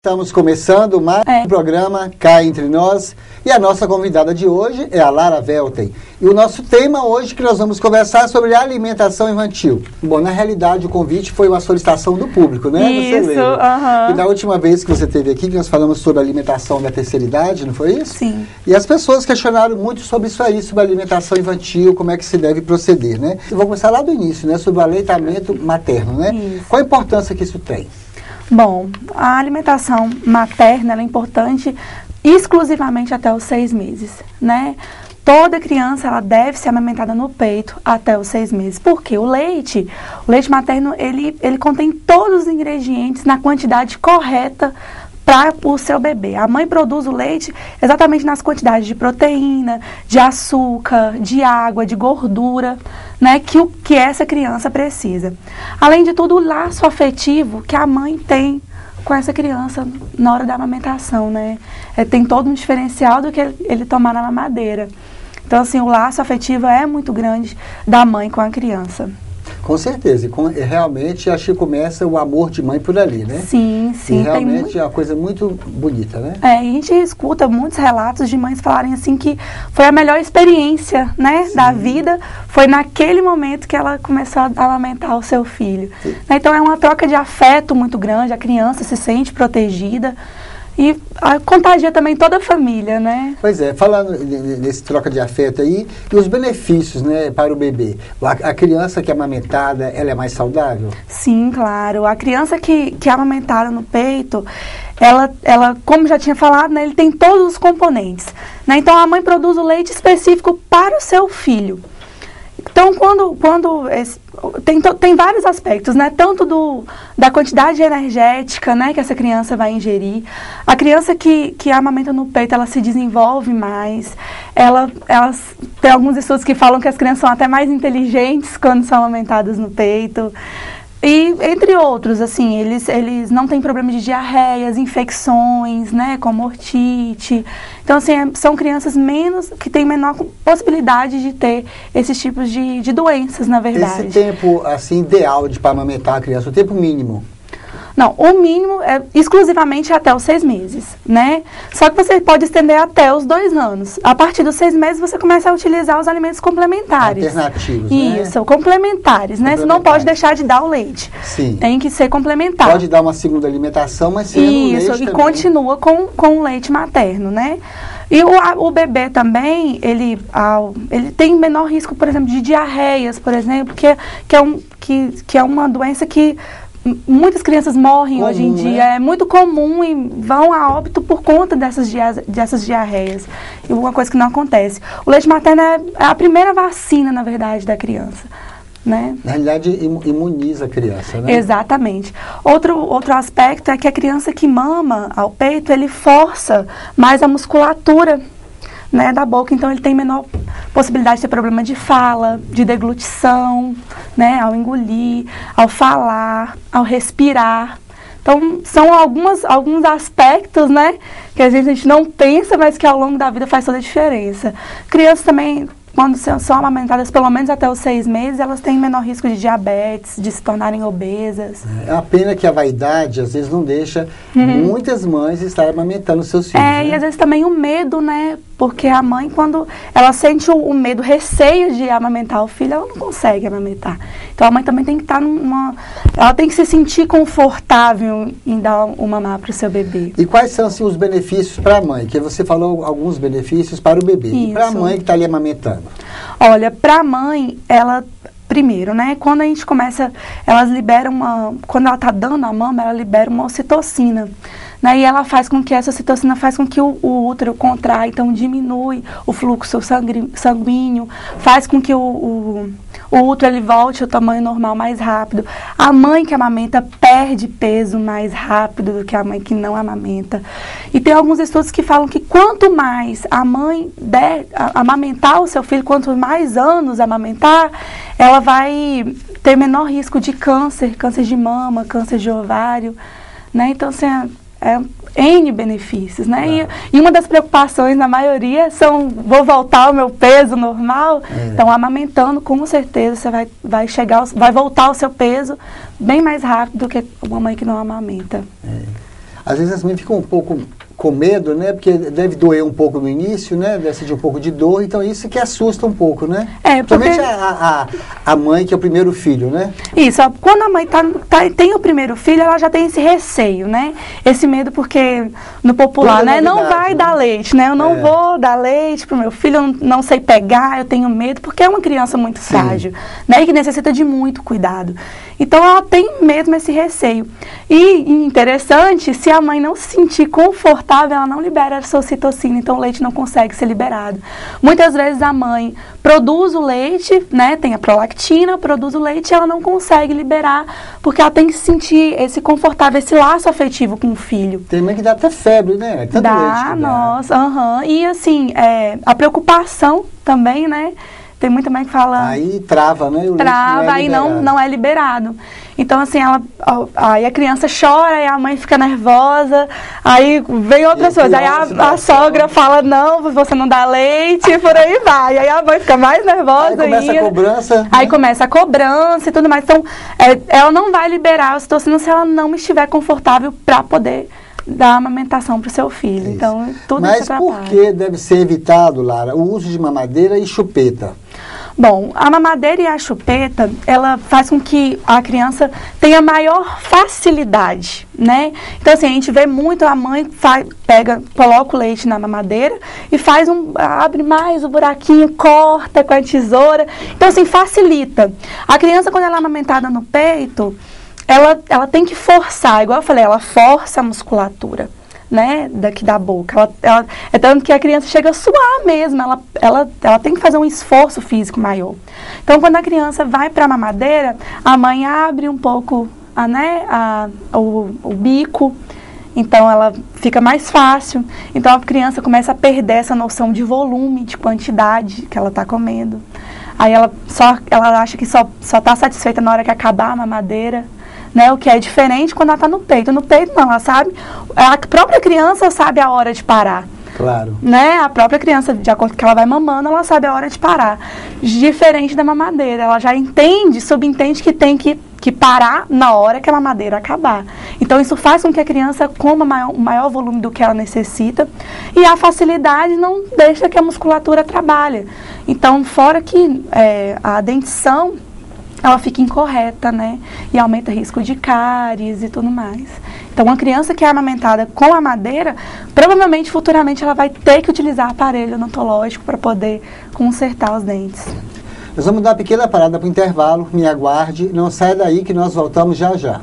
Estamos começando mais um programa Cá Entre Nós e a nossa convidada de hoje é a Lara Velten. E o nosso tema hoje que nós vamos conversar sobre alimentação infantil. Bom, na realidade o convite foi uma solicitação do público, né? Isso, você lembra? E na última vez que você esteve aqui, que nós falamos sobre alimentação da terceira idade, não foi isso? Sim. E as pessoas questionaram muito sobre isso aí, sobre alimentação infantil, como é que se deve proceder, né? Eu vou começar lá do início, né? Sobre o aleitamento materno, né? Isso. Qual a importância que isso tem? Bom, a alimentação materna ela é importante exclusivamente até os 6 meses, né? Toda criança ela deve ser amamentada no peito até os 6 meses. Porque o leite materno, ele contém todos os ingredientes na quantidade correta para o seu bebê. A mãe produz o leite exatamente nas quantidades de proteína, de açúcar, de água, de gordura, né, que essa criança precisa. Além de tudo, o laço afetivo que a mãe tem com essa criança na hora da amamentação, né? Tem todo um diferencial do que ele tomar na mamadeira. Então, assim, o laço afetivo é muito grande da mãe com a criança. Com certeza, e realmente acho que começa o amor de mãe por ali, né? Sim, sim. E realmente é uma coisa muito bonita, né? E a gente escuta muitos relatos de mães falarem assim que foi a melhor experiência, né, da vida, foi naquele momento que ela começou a amamentar o seu filho. Então é uma troca de afeto muito grande, a criança se sente protegida. E contagia também toda a família, né? Pois é, falando nesse troca de afeto aí, e os benefícios, né, para o bebê. A criança que é amamentada, ela é mais saudável? Sim, claro. A criança que é amamentada no peito, ela, como já tinha falado, né, ele tem todos os componentes, né? Então a mãe produz o leite específico para o seu filho. Então, tem vários aspectos, né? Tanto da quantidade energética, né, que essa criança vai ingerir. A criança que amamenta no peito, ela se desenvolve mais. Elas tem alguns estudos que falam que as crianças são até mais inteligentes quando são amamentadas no peito. E, entre outros, assim, eles não têm problema de diarreias, infecções, né, como ortite. Então, assim, são crianças que têm menor possibilidade de ter esses tipos de doenças, na verdade. Esse tempo, assim, ideal para amamentar a criança, o tempo mínimo? Não, o mínimo é exclusivamente até os 6 meses, né? Só que você pode estender até os 2 anos. A partir dos 6 meses, você começa a utilizar os alimentos complementares. Alternativos, né? Isso, complementares, né? Você não pode deixar de dar o leite. Sim. Tem que ser complementar. Pode dar uma segunda alimentação, mas sendo leite Isso, e também. continua com o leite materno, né? E o bebê também, ele tem menor risco, por exemplo, de diarreias, por exemplo, que é uma doença que muitas crianças morrem hoje em dia, né? É muito comum e vão a óbito por conta dessas diarreias. E uma coisa que não acontece. O leite materno é a primeira vacina, na verdade, da criança, né? Na realidade, imuniza a criança, né? Exatamente. Outro aspecto é que a criança que mama ao peito, ele força mais a musculatura, né, da boca, então ele tem menor possibilidade de ter problema de fala, de deglutição, né, ao engolir, ao falar, ao respirar. Então, são alguns aspectos, né, que a gente não pensa, mas que ao longo da vida faz toda a diferença. Crianças também, quando são amamentadas pelo menos até os 6 meses, elas têm menor risco de diabetes, de se tornarem obesas. É uma pena que a vaidade, às vezes, não deixa muitas mães estarem amamentando seus filhos. Né? E às vezes também o medo, né? Porque a mãe, quando ela sente o medo, o receio de amamentar o filho, ela não consegue amamentar. Então a mãe também tem que estar ela tem que se sentir confortável em dar o mamar para o seu bebê. E quais são, assim, os benefícios para a mãe? Que você falou alguns benefícios para o bebê. Isso. E para a mãe que está ali amamentando? Olha, para a mãe, primeiro, né, quando a gente começa, quando ela está dando a mama, ela libera uma ocitocina, né, e ela faz com que essa ocitocina faz com que o útero contrai, então diminui o fluxo sanguíneo, faz com que o útero ele volte ao tamanho normal mais rápido. A mãe que amamenta perde peso mais rápido do que a mãe que não amamenta. E tem alguns estudos que falam que quanto mais a mãe amamentar o seu filho, quanto mais anos amamentar, ela vai ter menor risco de câncer de mama, câncer de ovário, né? Então, assim, N benefícios, né? E uma das preocupações, na maioria, vou voltar ao meu peso normal. Então, amamentando, com certeza, você vai voltar ao seu peso bem mais rápido do que uma mãe que não amamenta. Às vezes as mães ficam um pouco com medo, né? Porque deve doer um pouco no início, né? Deve sentir um pouco de dor, então isso que assusta um pouco, né? Principalmente a mãe que é o primeiro filho, né? Isso, quando a mãe tem o primeiro filho, ela já tem esse receio, né? Esse medo porque, no popular, né? Não vai dar leite, né? Eu não vou dar leite pro meu filho, eu não sei pegar, eu tenho medo, porque é uma criança muito frágil, né? E que necessita de muito cuidado. Então, ela tem mesmo esse receio. E, interessante, se a mãe não se sentir confortável, ela não libera essa ocitocina, então o leite não consegue ser liberado. Muitas vezes a mãe produz o leite, né, tem a prolactina, produz o leite e ela não consegue liberar, porque ela tem que sentir esse confortável, esse laço afetivo com o filho. Tem mãe que dá até febre, né? Tanto dá, leite, nossa, E assim, a preocupação também, né? Tem muita mãe que fala... Aí trava, né? O trava, aí não é liberado. Então, assim, aí a criança chora, aí a mãe fica nervosa, aí vem outras coisas. Aí a sogra fala, não, você não dá leite, e por aí vai. Aí a mãe fica mais nervosa ainda. Aí começa a cobrança. Aí começa a cobrança e tudo mais. Então, ela não vai liberar a ocitocina se ela não estiver confortável para poder dar amamentação para o seu filho. Isso. Então, tudo Mas isso atrapalha. por que deve ser evitado, Lara, o uso de mamadeira e chupeta? Bom, a mamadeira e a chupeta, ela faz com que a criança tenha maior facilidade, né? Então, assim, a gente vê muito a mãe coloca o leite na mamadeira e abre mais o buraquinho, corta com a tesoura. Então, assim, facilita. A criança, quando ela é amamentada no peito, ela tem que forçar, igual eu falei, ela força a musculatura, né, daqui da boca. É tanto que a criança chega a suar mesmo, ela tem que fazer um esforço físico maior. Então, quando a criança vai para a mamadeira, a mãe abre um pouco o bico, então ela fica mais fácil. Então, a criança começa a perder essa noção de volume, de quantidade que ela está comendo. Aí ela acha que só está satisfeita na hora que acabar a mamadeira. Né, o que é diferente quando ela está no peito. No peito não, ela sabe, a própria criança sabe a hora de parar. Claro. Né, a própria criança, de acordo com que ela vai mamando, ela sabe a hora de parar. Diferente da mamadeira, ela já subentende que tem que parar na hora que a mamadeira acabar. Então, isso faz com que a criança coma um maior volume do que ela necessita e a facilidade não deixa que a musculatura trabalhe. Então, fora que a dentição ela fica incorreta, né? E aumenta o risco de cáries e tudo mais. Então, uma criança que é amamentada com a madeira, provavelmente, futuramente, ela vai ter que utilizar aparelho odontológico para poder consertar os dentes. Nós vamos dar uma pequena parada para o intervalo. Me aguarde. Não saia daí que nós voltamos já já.